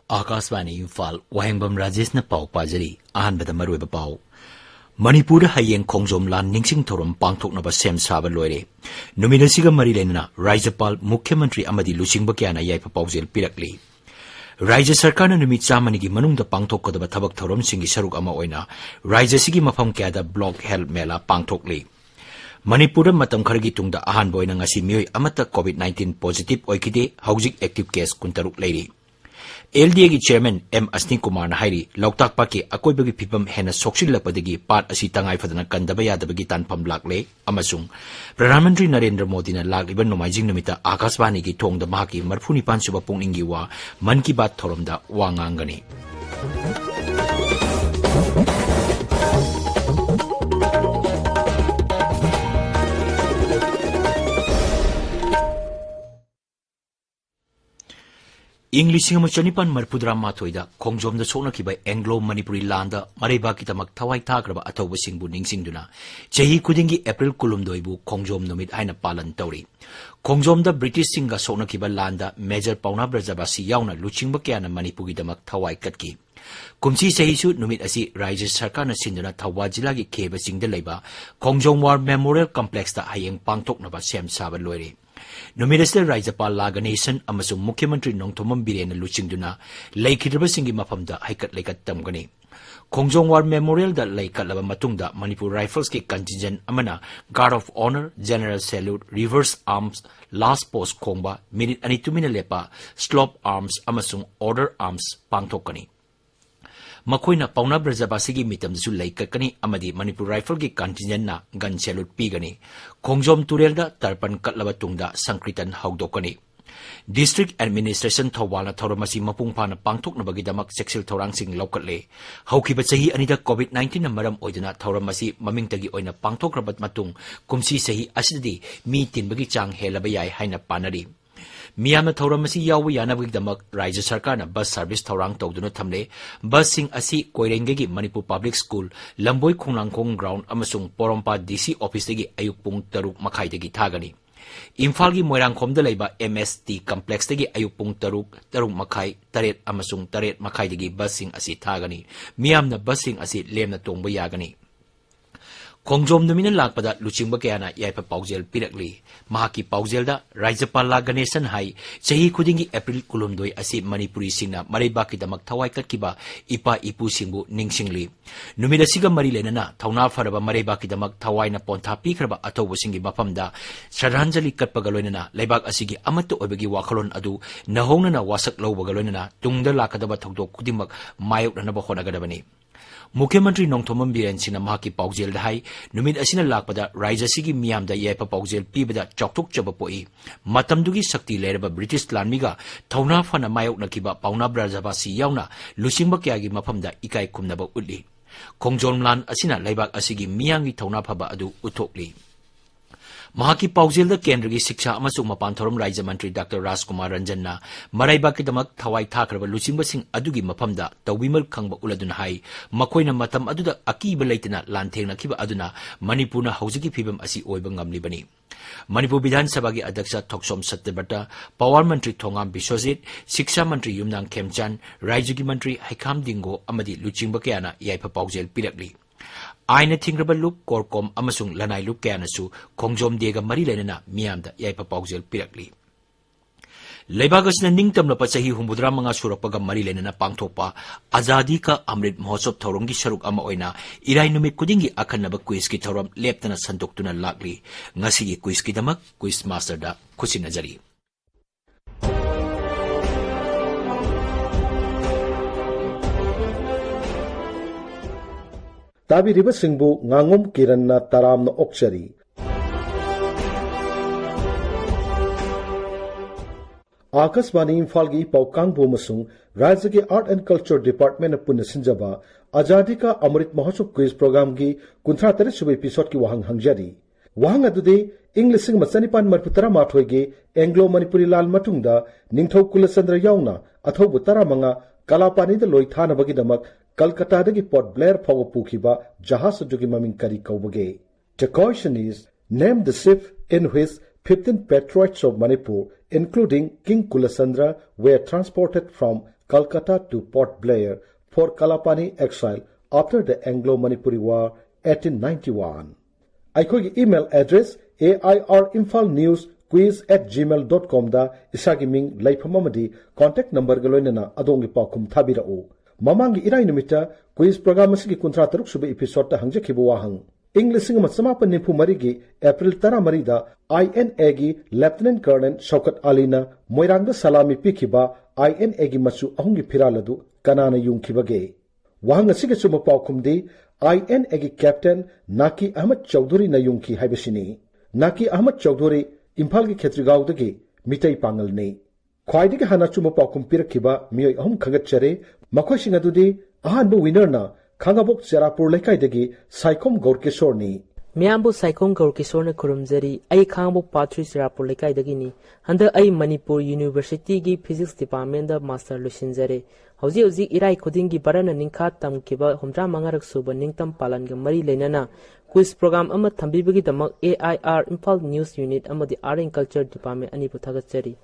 Akasvani Imphal, Wahengbam Rajesh na pau pajari, ahan bada marueba pau. Manipuri hayeng Kongjom lan ningsing thorom pangthok na ba sem saba loire. Nominasiga marilena, Rajapal, Mukhyamantri amadi lusingba kyana yaipa paujel pirakli. Raja Sarkar na numit samanigi manungda pangthok ko da thabak thorom singi saruk ama oina, Raja sigi mafam kyada block health mela pangthokli. Manipur matam khargi tungda ahan boy na ngasi miyoi amata COVID-19 positive oikide haujik active case kuntaruk leiri. LDA ki chairman M Asni Kumar na hairi loktak pa ki akoy bagi pipam hena soksil lapadagi pat asi tangay fadana kandaba yadabagi tanpam lakle amasung Pradhan Mantri Narendra Modi na lagliban nomaijing namita Akasvani ki thongda mahaki marphuni pansuba pungningi wa man ki baat thoromda wangangani. English singa chanipan marpudra mathoida Kongjom da sona ki by Anglo Manipuri landa mareba kitamak thawai thagraba athoba singbu ningsingduna chahi kudingi April kulumdoibu Kongjom nomit aina palan tawri Kongjom da British singa sona ki by landa Major Pauna Brajabasi yauna luchingba kyana Manipuri damak thawai katki kumsi sahisu numit asi Raja Sarkar na sinduna Thawa jila gi kheba singda leiba Kongjom War Memorial Complex da hayeng pangtok na ba sem saba loire Nominasle Rajapal Laganesan amasung Mukhyamantri Nongthomam Birena luchingduna laikhidaba singi mafamda haikat laikat tamgani Kongjom War Memorial da laikat laba matungda Manipur Rifles ki contingent amana Guard of Honor, General Salute, Reverse Arms, Last Post Khongba, Minute Anitumina Lepa, Slop Arms amasung Order Arms pangthokani Makoina Pauna Brajabasigi mitamsu laikakani amadi Manipur Rifle ki contingent na gun salute pigani Kongjom Turelda tarpan katlaba tungda sankritan haudokani District Administration Thawala Thoramasi mapungpana pangthok na bagidamak sexual thorang sing lokatle haukiba sahi anida COVID-19 na maram oidana thoramasi mamingtagi oina pangthok rabat matung kumsi sahi asidadi mi tinbagi chang helaba yai haina panari Miyamna Thoramasi yawu yanabagdamak Raja Sarkar na bus service thorang tawduna thamle bus sing asi Koirengegi Manipur Public School Lamboi Khonglangkhong ground amasung Porompa DC office dagi ayuk pung 3 makhai dagi thagani Imphal gi Moirangkhomda leiba MST complex dagi ayuk pung 3 makhai 3 amasung 3 makhai dagi bus sing asi thagani miyamna bus sing asi lemna tongba yagani Kongjom numina lakpada luchingba kayana yaipa paujel pirakli mahaki paujelda Rajapal Laganesan hai chahi khudingi April kulumdoi asi Manipuri singna maribaki damak thawai katkiba ipa ipu singbu ningsingli numida siga mari lenana thauna faraba maribaki damak thawai na pontha pikraba athobu singi mafamda shraddhanjali katpaga loinana leibak asigi amatto obegi wakhalon adu nahongna na wasak lawbaga loinana tungda lakadaba thogdok khudimak mayok nanaba honagadabani Mukhyamantri Nongthomam Biren sina mahaki paujel da hai numit asina lakpada Raja sigi miyamda yaipa paujel pibada choktok chaba poi matamdugi sakti leraba British lanmiga thauna fana mayok nakiba Pauna Brajabasi yauna lusingba kyagi mafamda ikai khumnaba utli Kongjom lan asina leibak asigi miyangi thauna phaba adu uthokli Mahaki paujel da kendra gi shiksha amasung mapan thorom Raja Mantri Dr. Rajkumar Ranjan na maraibaki damak thawai thakraba luchingba sing adugi mafamda tawimal khangba uladun hai makoina matam aduda akiba leitana lanthengna khiba aduna Manipurna haujiki phibam asi oiba ngamlibani Manipur Vidhan Sabha gi Adyaksha Thoksom Satyabata Power Mantri Thongam Biswajit Shiksha Mantri Yumnang Khemchan Raijagi Mantri Haikam Dingo amadi luchingba kyana yaipa paujel pirakli Aina Thingraba Loop Korkom amasung Lanai Loop Kayanasu Kongjom Dega Mari Lenana Miyamda Yaipa Paujel Pirakli Leibagas na ningtam na pasahi humudra mga surapaga Mari Lenana pangthokpa Azadi ka Amrit Mahotsav Thawrongi saruk ama oina iray numit kudingi akan na ba quiz ki thawram leptana santoktuna lakli ngasigi quiz ki damak quiz master da kusinajari Tabi riba singbu ngangum kiranna taramna okchari. Akasvani Imphal gi paukang bomasung Rajya ke Art and Culture Department na punna sinjaba Azadi ka Amrit Mahotsav quiz program gi 53 sub episode ki wahang hangjari. Wahang adude English sing masanipan marputara mathoi ge Anglo Manipuri lal matungda Ningthau Kulasandra yauna atho butara manga Kalapani da loi thana bagi damak Kolkata dagi Port Blair phawa pukhiba jahaz adugi maming kari kaubage. The question is, name the ship in which 15 patriots of Manipur, including King Kulasandra, were transported from Calcutta to Port Blair for Kalapani exile after the Anglo-Manipuri War 1891. Aikogi email address airimfalnewsquiz@gmail.com da isagi ming laifamamadi contact number galoinana adongi paukum thabirao. Mamangi irai numita quiz program asigi kuntra taruk suba episode ta hangjakhibu wahang. English singa matsama nifu marigi April 13 da INA gi Lieutenant Colonel Shaukat Alina Moirangda salami pikiba INA gi machu ahungi firaladu kanana yungkibage. Wahang asigi suma paukumdi INA gi Captain Naki Ahmad Chowdhury na yungki haibasini. Naki Ahmad Chowdhury Imphal gi Khetrigaudagi mitai pangalni. Khwaidagi hana chuma paukum pirakhiba miyoi ahum khagatchare makhoi singadudi ahanbu winner na Khangabok Cherapur Lekaidagi Saikom Gaurkishorni. Miambu Saikom Gaurkishorna Kurumzari, I Khangabok Patri Cherapur Lekaidagini, under I Manipur University gi Physics Department of Master Lushinzare. Hauzi Irai Kodingi Barana Ninka Tam Kiba Homdra Mangarak Suba Ningtam Palanga Mari Lenana, quiz program Ama Tambibigi Damak AIR Imphal News Unit Amadi Art and Culture Department Aniputagachari.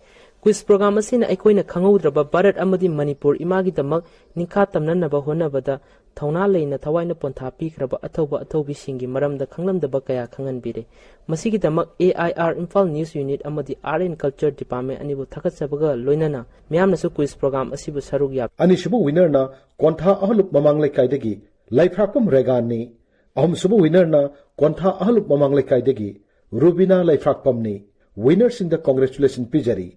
Quiz program asina aikoina khangaudraba Bharat amadi Manipur imagi damak ningkha tamnanaba honabada thauna leina thawaina pontha pikraba athobi singi maramda khanglamdaba kaya khanganbire masigi damak AIR Imphal News Unit amadi Art and Culture Department anibu thakatsabaga loinana miyamnasu quiz program asibu saruk yap anishibu winner na kontha ahlup mamanglai kaidagi laifrakpam regani ahumsubu winner na kontha ahlup mamanglai kaidagi Rubina laifrakpamni winners in the congratulation pijari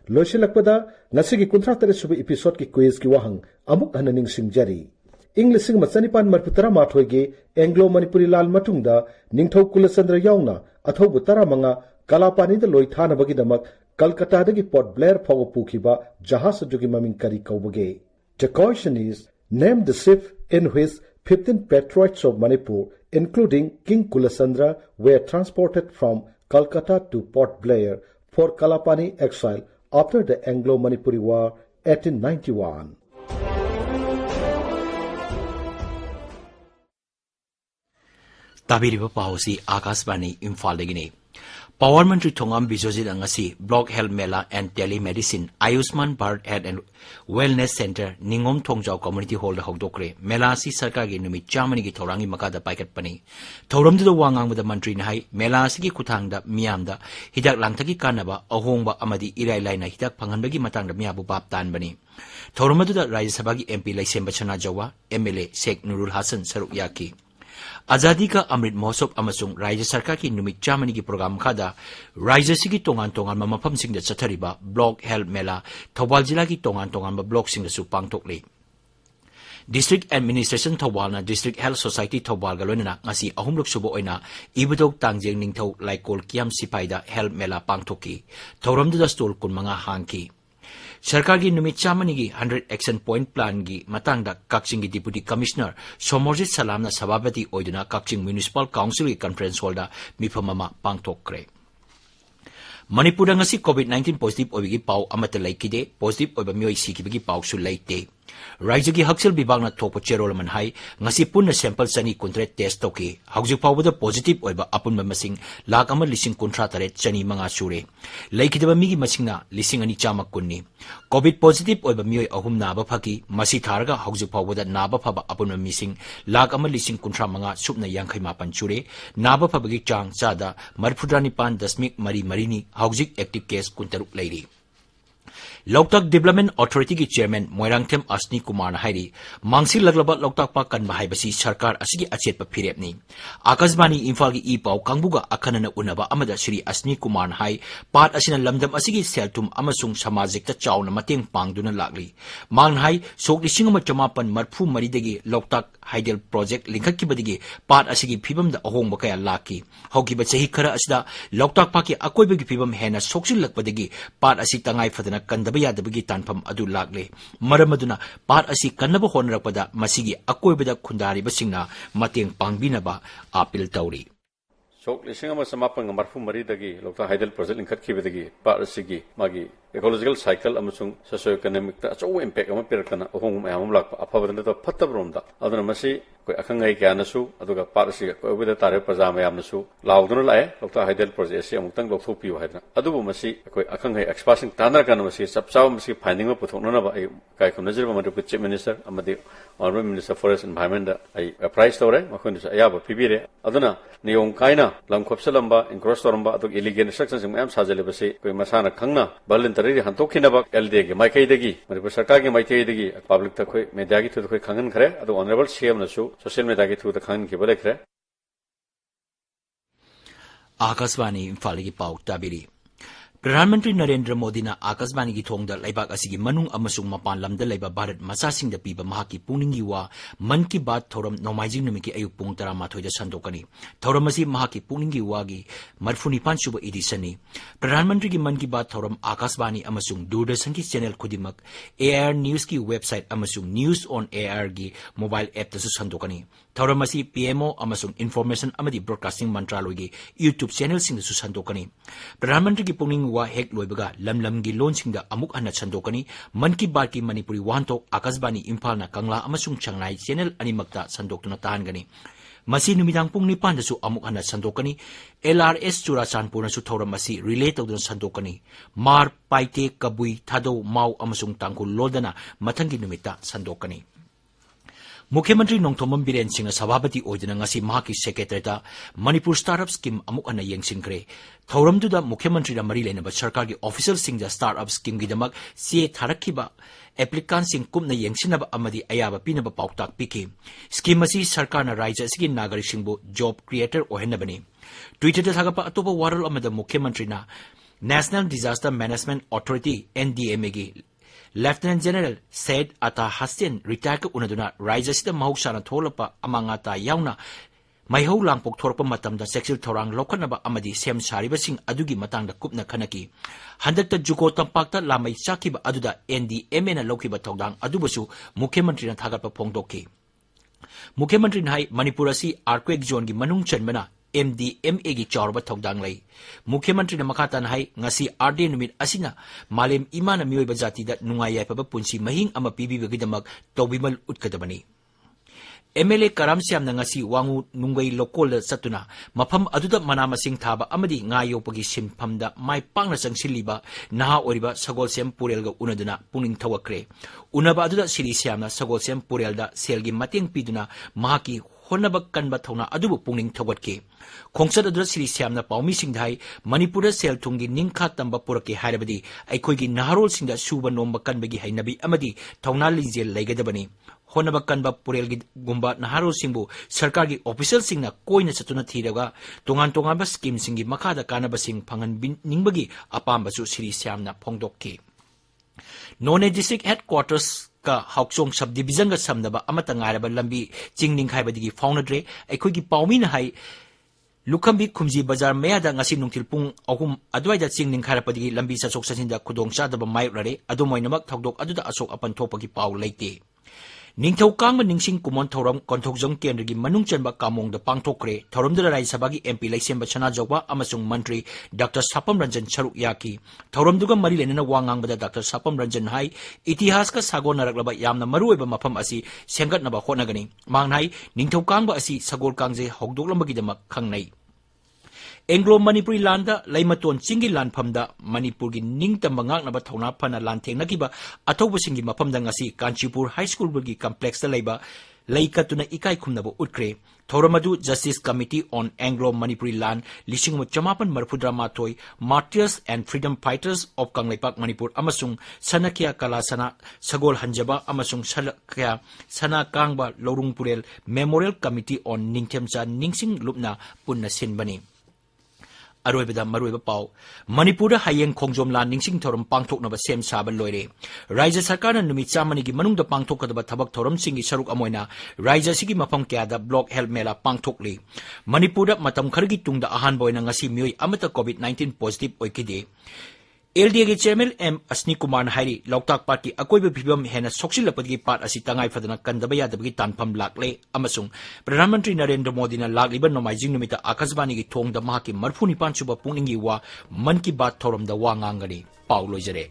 Loshilakpada ngasigi kuntra tere suba episode ki quiz ki wahang amuk hananing singjari. English sing matsanipan marputara mathoige Anglo Manipuri lal matungda ningthau kulasandra yaungna athau butara manga kalapani da loithana bagi damak Calcutta dagi Port Blair phago pukhiba jahas jogi maming kari kaubage. The question is name the ship in which 15 patriots of Manipur including King Kulasandra were transported from Calcutta to Port Blair for Kalapani exile after the Anglo-Manipuri War 1891. Tabiriba Pausi Akasbani Imphal Degini. Power Ministry Thongam Bijojit Angasi, Block Health Mela and Telemedicine, Ayushman Bharat Health and Wellness Center, Ningom Thongjau Community Hall Hogdokre, Melasi Sarkagi Numit Germany gi Thorangi Makada Paikat Pani. Thoram to the Wangang with the Mantri Nai, Melasi Kutangda, Miamda, Hidak Langtaki Kanaba, Ohongba Amadi Irai Laina, Hidak Pangandagi Matanga Miabu Bab Tan Bani. Thoramadu the Rai Sabagi MP Laisemba Chana Jawa, MLA Sheikh Nurul Hassan Saruk Yaki. Azadi ka Amrit Mahotsav amasung Rajya Sarkar ki numit Germany ki program kada Rajya sigi tongan-tongan mamapam sing da chathariba Block Health Mela Thawal Jila ki tongan-tongan ba block sing da su pangtokle District Administration Thawal na District Health Society Thawal galona ngasi ahumlok subo oina ibudok tangjeng ningthau laikol kiam sipaida Health Mela pangtoki thoramdu da stol kun mga hangki Sarkar ki numit Germany ki 100 Action Point Plan ki matangda Kakching ki Deputy Commissioner Somorjit Salam na sababati oiduna Kakching Municipal Council ki conference hall da mipamama pangtokre. Manipur ngasi COVID-19 positive oibigi pau amata laikide positive oiba mioi sikibigi pau su laite. Rajya ki Haksel Bibag na thopo cherol man hai ngasi punna sample sani kuntre test toki haujuk pawda positive oiba apun masing lak ama lising kuntra tare chani manga sure laikidaba migi masingna lising ani chamak kunni COVID positive oiba mioi ahum na ba phaki masi tharga haujuk pawda na ba phaba apun mising lak ama lising kuntra manga supna yangkhai mapan chure na ba phabagi chang chada marfudrani pan dasmik mari marini haujuk active case kuntaruk lairi Loktak Development Authority ki Chairman Moirangthem Asni Kumar na hairi mangsi laglaba Loktak pa kan bahai basi sarkar asigi achet pa phirep ni Akasbani Imphal ki ipau kangbuga akhanana unaba amada Shri Asni Kumar na hai pat asina lamdam asigi seltum amasung samajik ta chauna mateng pangduna lagli mang hai sok lising ma chamapan marphu maridagi Loktak Hydel Project linkak ki badigi pat asigi phibam da ahong ba kaya laki hoki ba chahi khara asida Loktak pa ki akoi ba ki phibam hena soksil lakpadagi pat asi tangai fadana kanda Yadabagi tanpam adu lagle maramaduna part asi kanaba honrapada masigi akoibada khundari basingna mateng pangbinaba apil tauri sok lisingama samapang marfu mari dagi lokta Hydel project linkhat khibadagi part asigi magi ecological cycle amasung socio economic ta acho impact ama perakana ahong mayam lakpa afabadana to phattabromda aduna masi koi akhangai kya nasu aduga parsi ko wida tare praja mayam nasu lauduna lae lokta hydel project se amutang lokthokpi haidna adubu masi koi akhangai expansion tanar kana masi sapsaw masi finding ma puthokna na ba ai kai khum najir ma Manipur chief minister amadi honorable minister forest environment ai price tore makhon sa ayaba pibire aduna niyong kaina lamkhopsalamba encroach toramba aduk illegal structures mayam sajale basi koi masana khangna voluntary hantokhina ba LD ge maikai degi Manipur sarkar ge maikai degi public ta koi media gi thu koi khangan khare adu honorable CM nasu social media gi thu ta khangan ki bale khare Akasvani Imphal gi pau tabiri Pradhan Mantri Narendra Modi na Akasvani gi thongda laibak asigi manung amasung mapan lamda laiba Bharat masasing da piba mahaki puningi wa man ki baat thoram nomaijing numiki ayuk pung 13 da sandokani thoram asi mahaki puningi wa gi marfuni pansuba edisani Pradhan Mantri gi man ki baat thoram Akasvani amasung Doordarshan ki channel khudimak AIR News ki website amasung News on AIR gi mobile app da sandokani thoram asi PMO amasung Information amadi Broadcasting Mantraloy gi YouTube channel sing da sandokani Pradhan Mantri gi puning wa hek loibaga lamlam gi launching da amuk ana chandokani man ki baat ki Manipuri wantok Akasvani Imphal na Kangla amasung Changnai channel animakta sandoktuna tahangani masi numidang pung nipan da su amuk ana sandokani LRS Churachandpur na su thoram masi relate tawduna sandokani mar paite kabui thado mau amasung tangkul lodana mathangi numita sandokani Mukhyamantri Nongthomam Biren Singh Sabhabati Oidana ngasi mahaki secretary da Manipur startup scheme amuk ana yengsinkre thoramdu da Mukhyamantri da mari lenaba sarkar gi official sing da startup scheme gi damak se tharakhiba applicant sing kumna yengsinaba amadi ayaba pinaba pauktak piki scheme asi sarkar na raija sigi nagarik singbu job creator ohenabani Twitter da thagapa atopa warol amada Mukhyamantri na National Disaster Management Authority NDMA gi Lieutenant General said Ata Hassan retired unaduna Raija sida mahusana tholapa amangata yauna maihau langpok thorpa matamda sexual thorang lokhanaba amadi sem sariba sing adugi matangda kupna khanaki handakta juko tampakta lamai chakiba aduda NDMA na lokhiba thogdang adubasu Mukhyamantri na thagatpa phongdokki Mukhyamantri na hai Manipur asi earthquake zone gi manung chanbana MDMA gi chawrba thogdang lai Mukhyamantri na makatan hai ngasi RD numit asina malem imana miyoiba jati da nungai yaipaba punsi mahing ama pibiba gidamak tawbimal utkadabani MLA Karam Siam na ngasi wangu nungai lokol satuna mafam aduda manamasing thaba amadi nga yopagi simphamda mai pangna changsiliba naha oriba Sagol Sem Purelga unaduna puning thawakre unaba aduda Siri Siamna Sagol Sem Purelda selgi mateng piduna mahaki honaba kanba thona adubu puning thawatke khongsat adura Siri Siamna paumi singdhai Manipur sel thungi ningkha tamba purake hairabadi aikhoigi naharol singda suba nomba kanbagi hainabi amadi thona lijel laigadabani honaba kanba purelgi gumba naharol singbu sarkar gi official singna koina chatuna thiraga tongan ba scheme singi makada kanaba sing phangan ningbagi apamba su Siri Siamna phongdokki None district headquarters ka Hauksong subdivision ga samnaba amata ngairaba lambi chingning khaibadigi faunadre aikhoigi paumi na hai Lukhambi Khumji Bazar Mayada ngasi nungtil pung ahum adwaida chingning khairapadigi lambi sachok sasinda khudong chadaba mayukrare adumoinamak thogdok aduda asok apan thopagi pau leite Ningthau kangma ningsing kumon thoram konthokjong kendrigi manung chanba kamong da pangthokre thoramda Rai Sabagi MP Laisemba Chana Jogwa amasung Mantri Dr. Sapam Ranjan Charuk Yaki thoramduga mari lenena wangangbada Dr. Sapam Ranjan hai itihas ka sagon naraklaba yamna maruoiba mafam asi sengatnaba honagani mangnai ningthau kangba asi sagol kangje hogdoklambagi damak khangnai Anglo Manipuri landa laimaton chingi lanphamda Manipur gi ningtamba ngaknaba thona phana lanthengnakiba athoba singi mafamda ngasi Kanchipur High School gi complex da laiba laikatuna ikai khumnaba utkre thoramadu Justice Committee on Anglo Manipuri Land lising chamapan marfudra mathoi Martyrs and Freedom Fighters of Kanglaipak Manipur amasung Sanakya Kalasana Sagol Hanjaba amasung Salakya Sana Kangba Lorungpurel Memorial Committee on Ningthemcha Ningsing Lupna punna sinbani Aroibada Maruiba Pau, Manipura Hayeng Kongjom Lan Ningsing Thorum Pangtok Nova Sem Saban Loire, Raja Sarkana Numitsamanigi Manung Pangtok the Tabak Thorum Singi Saruk Amoina, Raja Sigi Mapam Kada Block Health Mela Pangtokli, Manipura Matam Kargi Tung the Ahan Boy Nangasi Mui Amata COVID-19 positive Oikide. LDA के chairman M Asni Kumar हाइरी लौटाक पार्ट की अकोइब फिवम हेना सोक्सिलपदगी part असी तंगाई फदना कंदबा यादबगी तानफम लाकले अमसुंग प्रधानमंत्री नरेंद्र मोदी ना लाकलिबा नोमाइजिंग नुमिता आकाशवाणी की थोंगदा महाकी मरफु निपान सुबा पुंगनिंगी वा मन की बात थौरमदा वा nganggani पाउ लोइजरे